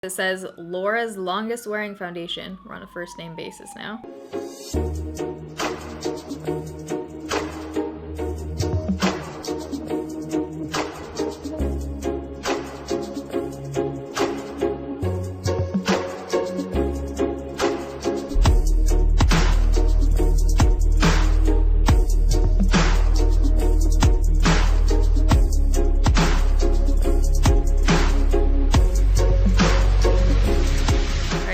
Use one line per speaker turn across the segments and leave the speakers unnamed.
It says Laura's longest wearing foundation. We're on a first name basis now.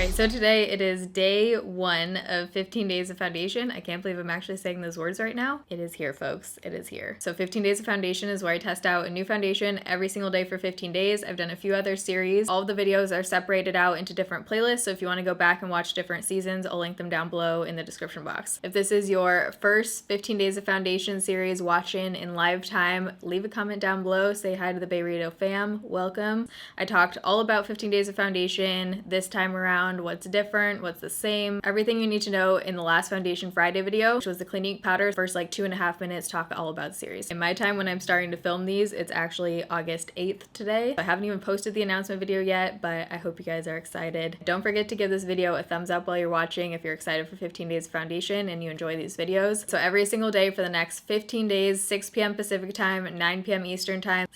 So today it is day 1 of 15 days of foundation. I can't believe I'm actually saying those words right now. It is here, folks. It is here. So 15 days of foundation is where I test out a new foundation every single day for 15 days. I've done a few other series. All of the videos are separated out into different playlists. So if you want to go back and watch different seasons, I'll link them down below in the description box. If this is your first 15 days of foundation series watching in live time, leave a comment down below. Say hi to the Bay Radio fam. Welcome. I talked all about 15 days of foundation this time around. What's different, what's the same, everything you need to know in the last Foundation Friday video, which was the Clinique powder. First like 2.5 minutes talk all about the series. In my time when I'm starting to film these, it's actually August 8th today. I haven't even posted the announcement video yet, but I hope you guys are excited. Don't forget to give this video a thumbs up while you're watching if you're excited for 15 days of foundation and you enjoy these videos. So every single day for the next 15 days, 6 p.m. Pacific time, 9 p.m. Eastern time,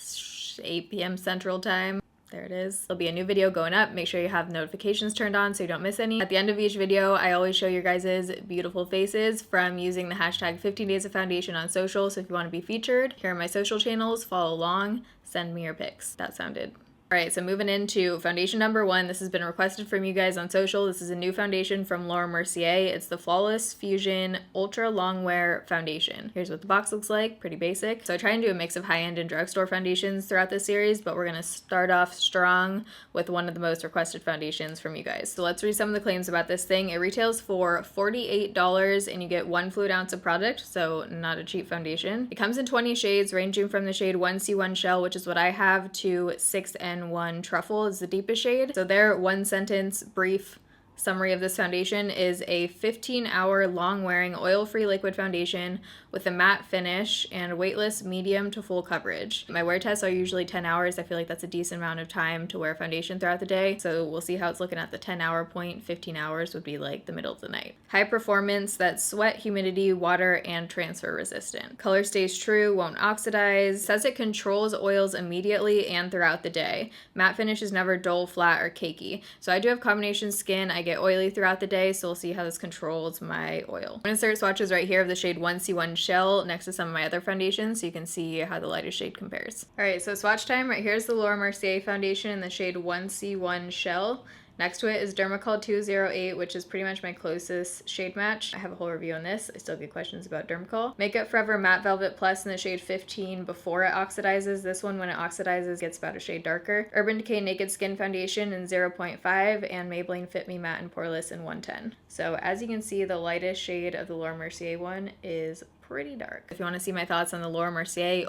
8 p.m. Central time. There it is. There'll be a new video going up. Make sure you have notifications turned on so you don't miss any. At the end of each video, I always show your guys' beautiful faces from using the hashtag 15 days of foundation on social. So if you want to be featured, here are my social channels. Follow along. Send me your pics. That sounded. All right, so moving into foundation number 1. This has been requested from you guys on social. This is a new foundation from Mercier. It's the Flawless Fusion Ultra Longwear Foundation. Here's what the box looks like, pretty basic. So I try and do a mix of high-end and drugstore foundations throughout this series, but we're gonna start off strong with one of the most requested foundations from you guys. So let's read some of the claims about this thing. It retails for $48 and you get 1 fluid ounce of product, so not a cheap foundation. It comes in 20 shades, ranging from the shade 1C1 Shell, which is what I have, to 6N1 Truffle is the deepest shade. So their 1 sentence brief summary of this foundation is a 15-hour long-wearing oil-free liquid foundation with a matte finish and weightless medium to full coverage. My wear tests are usually 10 hours. I feel like that's a decent amount of time to wear foundation throughout the day. So we'll see how it's looking at the 10-hour point. 15 hours would be like the middle of the night. High performance that's sweat, humidity, water, and transfer resistant. Color stays true, won't oxidize. Says it controls oils immediately and throughout the day. Matte finish is never dull, flat, or cakey. So I do have combination skin. I get oily throughout the day, so we'll see how this controls my oil. I'm gonna insert swatches right here of the shade 1C1 Shell next to some of my other foundations so you can see how the lightest shade compares. All right, so swatch time. Right here's the Mercier foundation in the shade 1C1 Shell. Next to it is Dermacol 208, which is pretty much my closest shade match. I have a whole review on this. I still get questions about Dermacol. Makeup Forever Matte Velvet Plus in the shade 15 before it oxidizes. This one, when it oxidizes, gets about a shade darker. Urban Decay Naked Skin Foundation in 0.5 and Maybelline Fit Me Matte and Poreless in 110. So as you can see, the lightest shade of the Mercier one is pretty dark. If you want to see my thoughts on the Mercier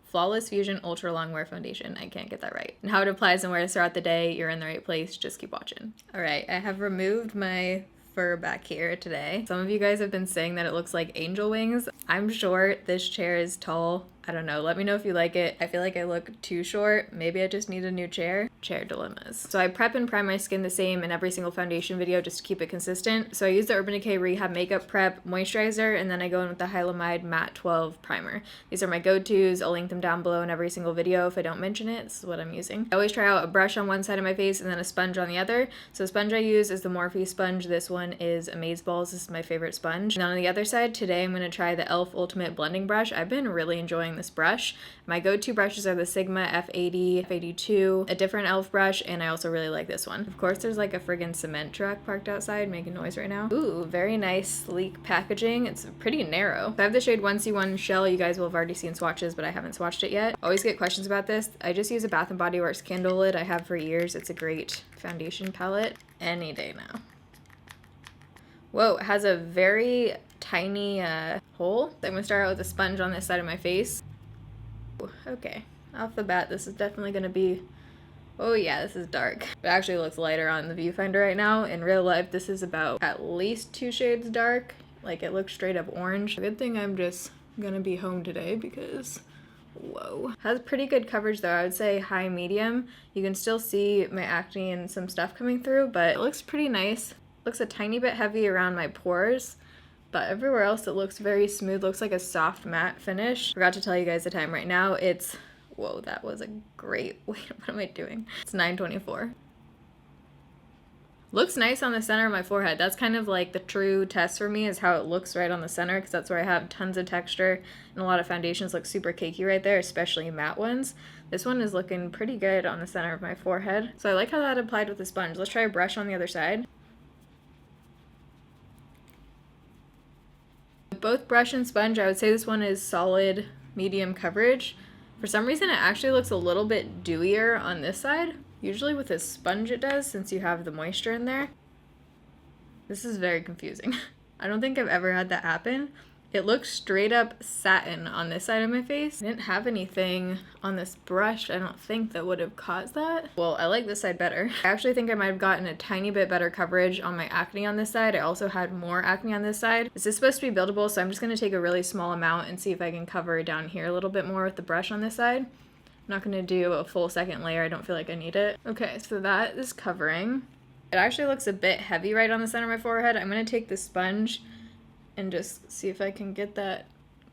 Flawless Fusion Ultra Longwear Foundation. I can't get that right. And how it applies and wears throughout the day, you're in the right place. Just keep watching. All right, I have removed my fur back here today. Some of you guys have been saying that it looks like angel wings. I'm short. This chair is tall. I don't know. Let me know if you like it. I feel like I look too short. Maybe I just need a new chair. Chair dilemmas. So I prep and prime my skin the same in every single foundation video just to keep it consistent. So I use the Urban Decay Rehab Makeup Prep Moisturizer, and then I go in with the Hylamide Matte 12 Primer. These are my go-tos. I'll link them down below in every single video if I don't mention it. This is what I'm using. I always try out a brush on one side of my face and then a sponge on the other. So the sponge I use is the Morphe sponge. This one is Amazeballs. This is my favorite sponge. And on the other side, today I'm going to try the e.l.f. Ultimate Blending Brush. I've been really enjoying this brush. My go-to brushes are the Sigma F80, F82, a different e.l.f. brush, and I also really like this one. Of course, there's like a friggin' cement truck parked outside making noise right now. Ooh, very nice, sleek packaging. It's pretty narrow. So I have the shade 1C1 Shell. You guys will have already seen swatches, but I haven't swatched it yet. Always get questions about this. I just use a Bath & Body Works candle lid I have for years. It's a great foundation palette. Any day now. Whoa, it has a very tiny hole. I'm gonna start out with a sponge on this side of my face. Okay, off the bat, this is definitely gonna be, oh yeah, this is dark. It actually looks lighter on the viewfinder right now. In real life, this is about at least 2 shades dark. Like, it looks straight up orange. Good thing I'm just gonna be home today because Whoa. Has pretty good coverage though. I would say high medium. You can still see my acne and some stuff coming through, but it looks pretty nice. Looks a tiny bit heavy around my pores, but everywhere else it looks very smooth. Looks like a soft matte finish. Forgot to tell you guys the time right now. It's, whoa, that was a great, wait, what am I doing? It's 9:24. Looks nice on the center of my forehead. That's kind of like the true test for me, is how it looks right on the center, because that's where I have tons of texture, and a lot of foundations look super cakey right there, especially matte ones. This one is looking pretty good on the center of my forehead. So I like how that applied with the sponge. Let's try a brush on the other side. Both brush and sponge, I would say this one is solid medium coverage. For some reason, it actually looks a little bit dewier on this side. Usually with a sponge it does, since you have the moisture in there. This is very confusing. I don't think I've ever had that happen. It looks straight up satin on this side of my face. I didn't have anything on this brush, I don't think, that would have caused that. Well, I like this side better. I actually think I might have gotten a tiny bit better coverage on my acne on this side. I also had more acne on this side. This is supposed to be buildable, so I'm just gonna take a really small amount and see if I can cover down here a little bit more with the brush on this side. I'm not gonna do a full second layer, I don't feel like I need it. Okay, so that is covering. It actually looks a bit heavy right on the center of my forehead. I'm gonna take the sponge and just see if I can get that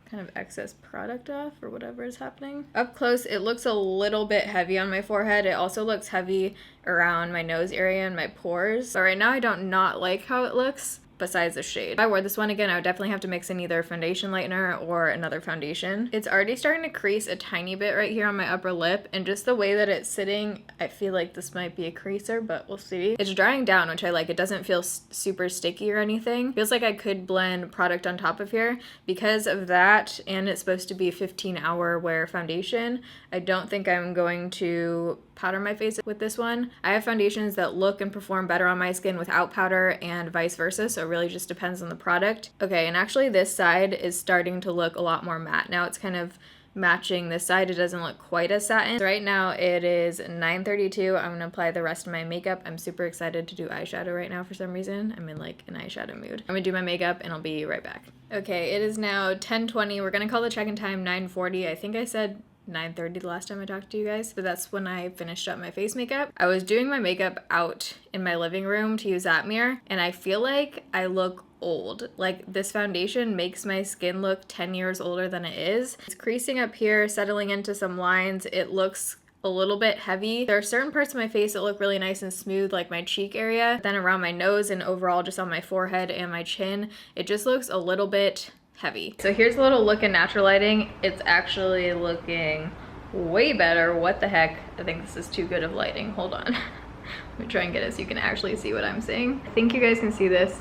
kind of excess product off or whatever is happening. Up close, it looks a little bit heavy on my forehead. It also looks heavy around my nose area and my pores. But right now I don't not like how it looks, besides the shade. If I wore this one again, I would definitely have to mix in either foundation lightener or another foundation. It's already starting to crease a tiny bit right here on my upper lip, and just the way that it's sitting, I feel like this might be a creaser, but we'll see. It's drying down, which I like. It doesn't feel super sticky or anything. Feels like I could blend product on top of here. Because of that, and it's supposed to be a 15-hour wear foundation, I don't think I'm going to powder my face with this one. I have foundations that look and perform better on my skin without powder and vice versa, so it really just depends on the product. Okay, and actually this side is starting to look a lot more matte. Now it's kind of matching this side. It doesn't look quite as satin. So right now it is 9:32. I'm gonna apply the rest of my makeup. I'm super excited to do eyeshadow right now for some reason. I'm in like an eyeshadow mood. I'm gonna do my makeup and I'll be right back. Okay, it is now 10:20. We're gonna call the check-in time 9:40. I think I said 9:30 the last time I talked to you guys, but that's when I finished up my face makeup. I was doing my makeup out in my living room to use that mirror, and I feel like I look old. Like, this foundation makes my skin look 10 years older than it is. It's creasing up here, settling into some lines. It looks a little bit heavy. There are certain parts of my face that look really nice and smooth, like my cheek area. Then around my nose and overall just on my forehead and my chin, it just looks a little bit heavy. So here's a little look in natural lighting. It's actually looking way better. What the heck? I think this is too good of lighting. Hold on. Let me try and get it so you can actually see what I'm seeing. I think you guys can see this.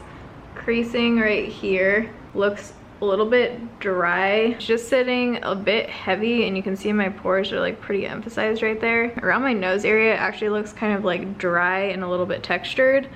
Creasing right here looks a little bit dry. It's just sitting a bit heavy, and you can see my pores are like pretty emphasized right there. Around my nose area, it actually looks kind of like dry and a little bit textured.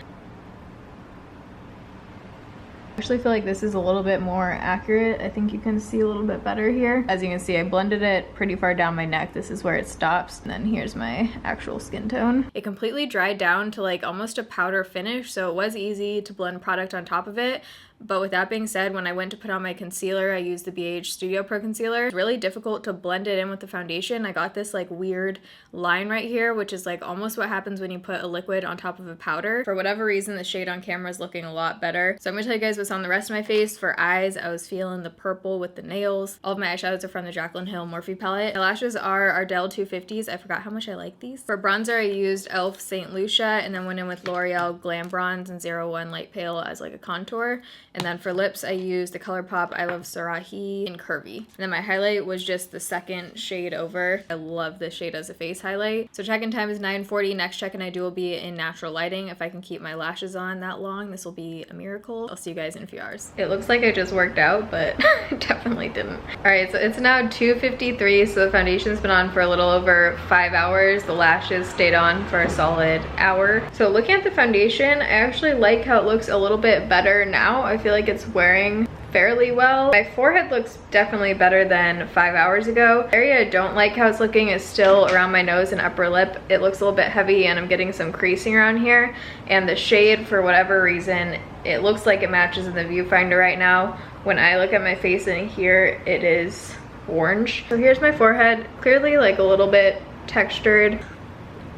I actually feel like this is a little bit more accurate. I think you can see a little bit better here. As you can see, I blended it pretty far down my neck. This is where it stops. And then here's my actual skin tone. It completely dried down to like almost a powder finish, so it was easy to blend product on top of it. But with that being said, when I went to put on my concealer, I used the BH Studio Pro Concealer. It's really difficult to blend it in with the foundation. I got this like weird line right here, which is like almost what happens when you put a liquid on top of a powder. For whatever reason, the shade on camera is looking a lot better. So I'm gonna tell you guys what's on the rest of my face. For eyes, I was feeling the purple with the nails. All of my eyeshadows are from the Jaclyn Hill Morphe palette. My lashes are Ardell 250s. I forgot how much I like these. For bronzer, I used e.l.f. St. Lucia, and then went in with L'Oreal Glam Bronze and 01 Light Pale as like a contour. And then for lips, I used the ColourPop I Love Sarahi in Curvy. And then my highlight was just the second shade over. I love this shade as a face highlight. So check-in time is 9:40. Next check-in I do will be in natural lighting. If I can keep my lashes on that long, this will be a miracle. I'll see you guys in a few hours. It looks like I just worked out, but definitely didn't. All right, so it's now 2:53, so the foundation's been on for a little over 5 hours. The lashes stayed on for a solid hour. So looking at the foundation, I actually like how it looks a little bit better now. I feel like it's wearing fairly well. My forehead looks definitely better than 5 hours ago. The area I don't like how it's looking is still around my nose and upper lip. It looks a little bit heavy, and I'm getting some creasing around here. And the shade, for whatever reason, it looks like it matches in the viewfinder right now. When I look at my face in here, it is orange. So here's my forehead, clearly like a little bit textured.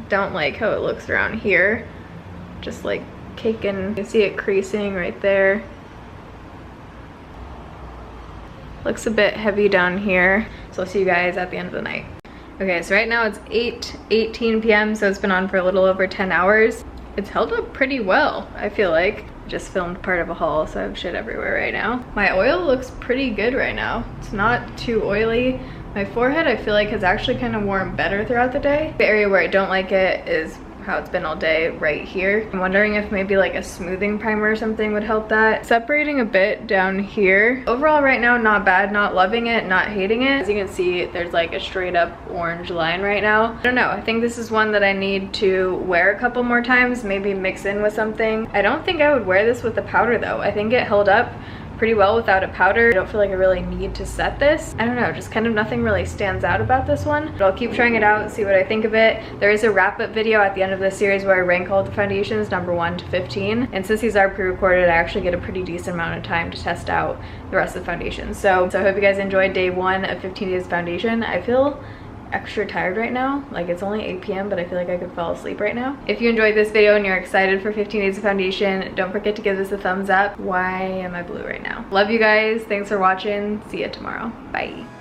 Don't like how it looks around here. Just like caking. You see it creasing right there. Looks a bit heavy down here. So I'll see you guys at the end of the night. Okay, so right now it's 8:18 p.m. so it's been on for a little over 10 hours. It's held up pretty well, I feel like. Just filmed part of a haul, so I have shit everywhere right now. My oil looks pretty good right now. It's not too oily. My forehead, I feel like, has actually kind of worn better throughout the day. The area where I don't like it is how it's been all day right here. I'm wondering if maybe like a smoothing primer or something would help that. Separating a bit down here. Overall right now, not bad, not loving it, not hating it. As you can see, there's like a straight up orange line right now. I don't know, I think this is one that I need to wear a couple more times, maybe mix in with something. I don't think I would wear this with a powder though. I think it held up pretty well without a powder. I don't feel like I really need to set this. I don't know, just kind of nothing really stands out about this one. But I'll keep trying it out and see what I think of it. There is a wrap-up video at the end of this series where I rank all the foundations number 1 to 15. And since these are pre-recorded, I actually get a pretty decent amount of time to test out the rest of the foundations. So I hope you guys enjoyed day 1 of 15 days of foundation. I feel extra tired right now. Like, it's only 8 p.m. but I feel like I could fall asleep right now. If you enjoyed this video and you're excited for 15 days of foundation, don't forget to give this a thumbs up. Why am I blue right now? Love you guys. Thanks for watching. See you tomorrow. Bye.